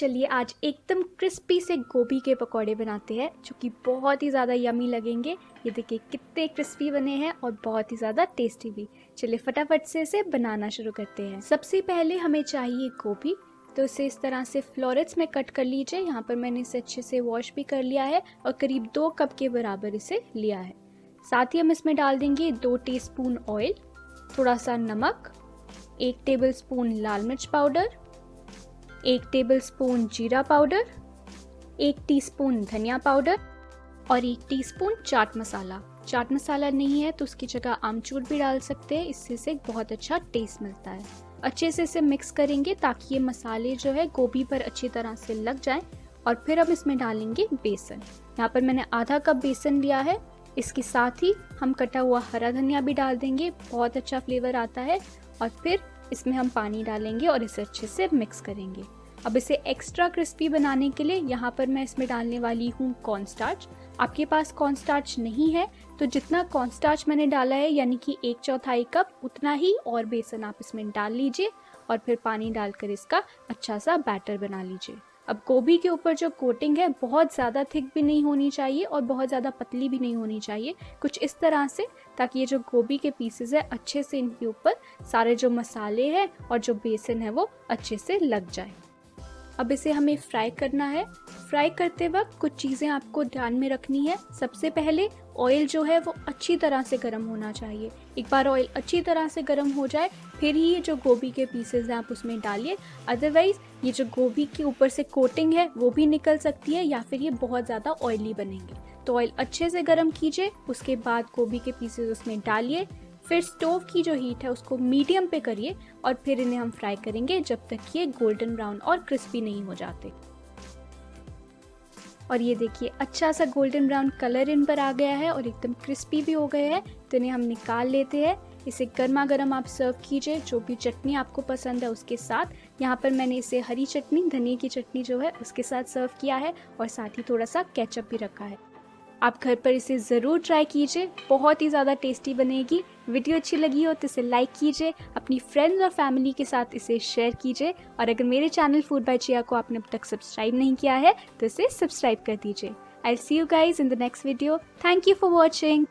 चलिए आज एकदम क्रिस्पी से गोभी के पकौड़े बनाते हैं जो कि बहुत ही ज़्यादा यमी लगेंगे। ये देखिए कितने क्रिस्पी बने हैं और बहुत ही ज़्यादा टेस्टी भी। चलिए फटाफट से इसे बनाना शुरू करते हैं। सबसे पहले हमें चाहिए गोभी, तो इसे इस तरह से फ्लोरेट्स में कट कर लीजिए। यहाँ पर मैंने इसे अच्छे से वॉश भी कर लिया है और करीब 2 कप के बराबर इसे लिया है। साथ ही हम इसमें डाल देंगे 2 टीस्पून ऑयल, थोड़ा सा नमक, 1 टेबलस्पून लाल मिर्च पाउडर, 1 टेबलस्पून जीरा पाउडर, 1 टीस्पून धनिया पाउडर और 1 टीस्पून चाट मसाला। चाट मसाला नहीं है तो उसकी जगह आमचूर भी डाल सकते हैं, इससे से बहुत अच्छा टेस्ट मिलता है। अच्छे से इसे मिक्स करेंगे ताकि ये मसाले जो है गोभी पर अच्छी तरह से लग जाएं। और फिर हम इसमें डालेंगे बेसन। यहाँ पर मैंने आधा कप बेसन लिया है। इसके साथ ही हम कटा हुआ हरा धनिया भी डाल देंगे, बहुत अच्छा फ्लेवर आता है। और फिर इसमें हम पानी डालेंगे और इसे अच्छे से मिक्स करेंगे। अब इसे एक्स्ट्रा क्रिस्पी बनाने के लिए यहाँ पर मैं इसमें डालने वाली हूँ कॉर्नस्टार्च। आपके पास कॉर्नस्टार्च नहीं है तो जितना कॉर्नस्टार्च मैंने डाला है यानी कि 1/4 कप, उतना ही और बेसन आप इसमें डाल लीजिए और फिर पानी डालकर इसका अच्छा सा बैटर बना लीजिए। अब गोभी के ऊपर जो कोटिंग है बहुत ज़्यादा थिक भी नहीं होनी चाहिए और बहुत ज़्यादा पतली भी नहीं होनी चाहिए, कुछ इस तरह से, ताकि ये जो गोभी के पीसेस है अच्छे से इनके ऊपर सारे जो मसाले हैं और जो बेसन है वो अच्छे से लग जाए। अब इसे हमें फ्राई करना है। फ्राई करते वक्त कुछ चीज़ें आपको ध्यान में रखनी है। सबसे पहले ऑयल जो है वो अच्छी तरह से गर्म होना चाहिए। एक बार ऑयल अच्छी तरह से गर्म हो जाए फिर ही ये जो गोभी के पीसेस हैं आप उसमें डालिए, अदरवाइज़ ये जो गोभी के ऊपर से कोटिंग है वो भी निकल सकती है या फिर ये बहुत ज़्यादा ऑयली बनेंगे। तो ऑयल अच्छे से गर्म कीजिए, उसके बाद गोभी के पीसेस उसमें डालिए। फिर स्टोव की जो हीट है उसको मीडियम पे करिए और फिर इन्हें हम फ्राई करेंगे जब तक ये गोल्डन ब्राउन और क्रिस्पी नहीं हो जाते। और ये देखिए अच्छा सा गोल्डन ब्राउन कलर इन पर आ गया है और एकदम क्रिस्पी भी हो गए हैं। तो इन्हें हम निकाल लेते हैं। इसे गर्मा गर्म आप सर्व कीजिए जो भी चटनी आपको पसंद है उसके साथ। यहाँ पर मैंने इसे हरी चटनी, धनिया की चटनी जो है उसके साथ सर्व किया है और साथ ही थोड़ा सा केचप भी रखा है। आप घर पर इसे ज़रूर ट्राई कीजिए, बहुत ही ज़्यादा टेस्टी बनेगी। वीडियो अच्छी लगी हो तो इसे लाइक कीजिए, अपनी फ्रेंड्स और फैमिली के साथ इसे शेयर कीजिए और अगर मेरे चैनल फूड बाय चिया को आपने अब तक सब्सक्राइब नहीं किया है तो इसे सब्सक्राइब कर दीजिए। I will see you guys in the next video. Thank you for watching.